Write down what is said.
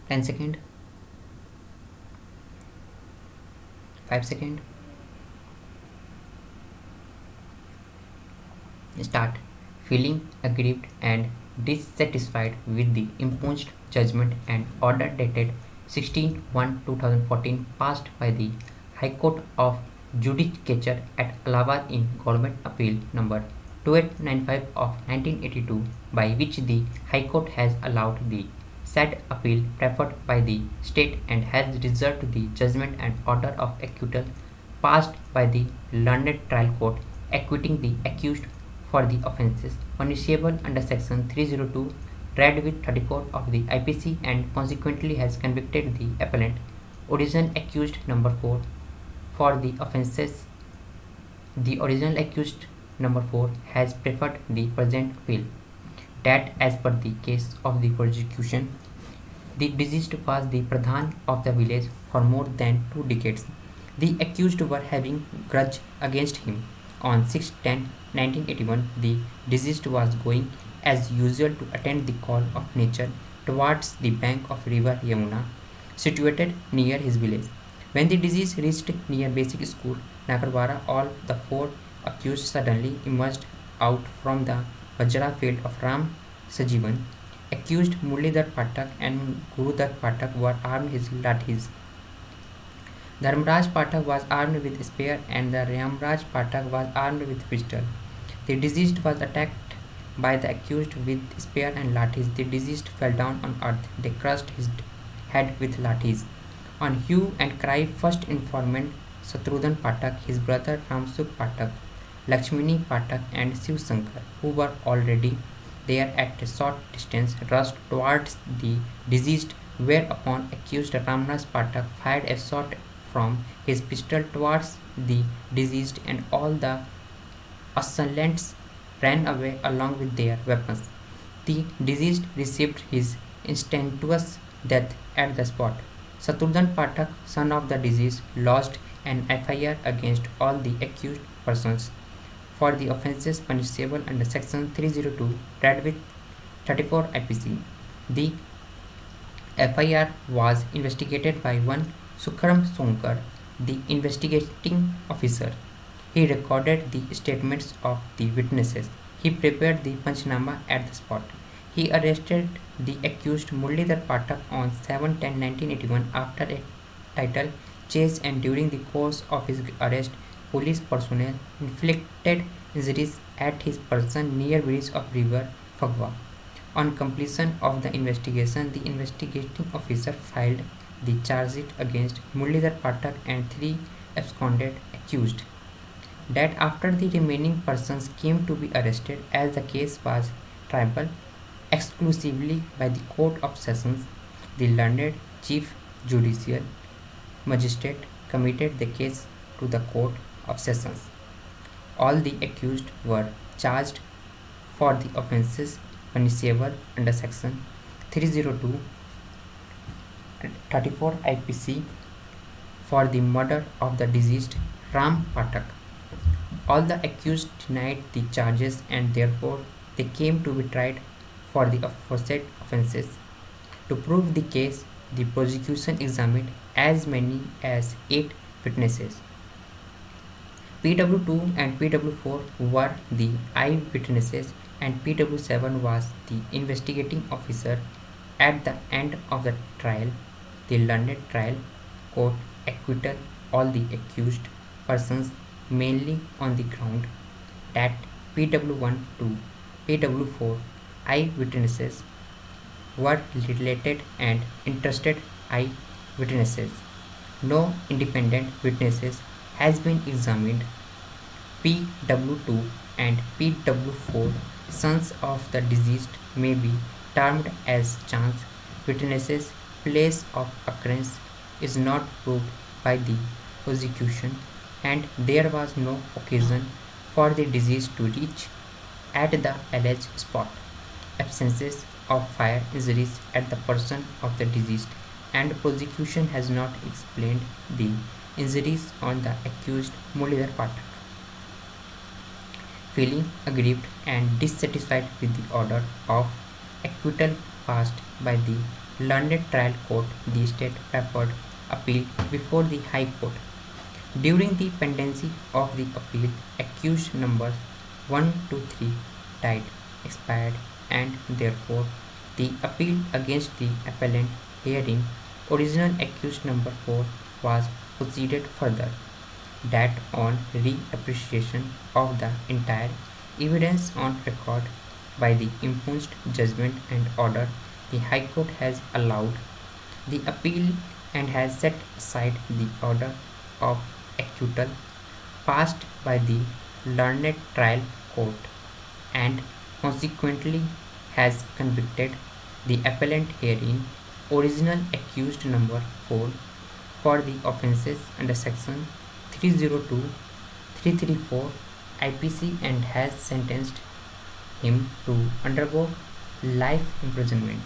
10 second, 5 second, start. Feeling aggrieved and dissatisfied with the impugned judgment and order dated 16/1/2014 passed by the High Court of Judicature at Allahabad in Government Appeal number 2895 of 1982, by which the High Court has allowed the said appeal preferred by the state and has reserved the judgment and order of acquittal passed by the learned trial court, acquitting the accused for the offences punishable under section 302 read with 34 of the IPC, and consequently has convicted the appellant, original accused number 4, for the offences. The original accused number 4 has preferred the present appeal, that as per the case of the prosecution, the deceased was the Pradhan of the village for more than 2 decades. The accused were having grudge against him. On 6/10/1981, the deceased was going as usual to attend the call of nature towards the bank of river Yamuna, situated near his village. When the deceased reached near basic school Nakarwara, all the 4 accused suddenly emerged out from the Vajra field of Ram Sajivan. Accused Murlidhar Pathak and Gurudhar Pathak were armed with lathis. Dharmraj Pathak was armed with spear and the Ramraj Pathak was armed with pistol. The deceased was attacked by the accused with spear and lathis. The deceased fell down on earth. They crushed his head with lathis. On hue and cry, first informant Satrudhan Pathak, his brother Ramsukh Pathak, Lakshmini Pathak and Shiv Shankar, who were already there at a short distance, rushed towards the deceased, whereupon accused Ramraj Pathak fired a shot from his pistol towards the deceased, and all the assailants ran away along with their weapons. The deceased received his instantaneous death at the spot. Satrudhan Pathak, son of the deceased, lodged an FIR against all the accused persons for the offences punishable under section 302 read with 34 IPC. The FIR was investigated by one Sukram Sonkar, the investigating officer. He recorded the statements of the witnesses. He prepared the Panchnama at the spot. He arrested the accused Murlidhar Pathak on 7/10/1981 after a title chase, and during the course of his arrest, police personnel inflicted injuries at his person near bridge of river Phagwa. On completion of the investigation, the investigating officer filed the charge sheet against Murlidhar Pathak and 3 absconded accused. That after the remaining persons came to be arrested, as the case was triable exclusively by the Court of Sessions, the learned Chief Judicial Magistrate committed the case to the Court of Sessions. All the accused were charged for the offences punishable under section 302 34 IPC for the murder of the deceased Ram Pathak. All the accused denied the charges, and therefore they came to be tried for the aforesaid offences. To prove the case, the prosecution examined as many as 8 witnesses. PW2 and PW4 were the eyewitnesses, and PW7 was the investigating officer. At the end of the trial, the learned trial court acquitted all the accused persons mainly on the ground that PW1 to PW4 eyewitnesses were related and interested eyewitnesses. No independent witnesses has been examined. PW2 and PW4 sons of the deceased may be termed as chance witnesses. Place of occurrence is not proved by the prosecution, and there was no occasion for the deceased to reach at the alleged spot. Absences of fire injuries at the person of the deceased, and prosecution has not explained the injuries on the accused Murlidhar Pathak. Feeling aggrieved and dissatisfied with the order of acquittal passed by the learned trial court, the state preferred appeal before the High Court. During the pendency of the appeal, accused numbers 1 to 3 died, expired, and therefore the appeal against the appellant hearing original accused number 4 was proceeded further. That on reappreciation of the entire evidence on record by the impugned judgment and order, the High Court has allowed the appeal and has set aside the order of acquittal passed by the learned trial court and consequently has convicted the appellant herein original accused number 4 for the offences under section 302 334 IPC and has sentenced him to undergo life imprisonment.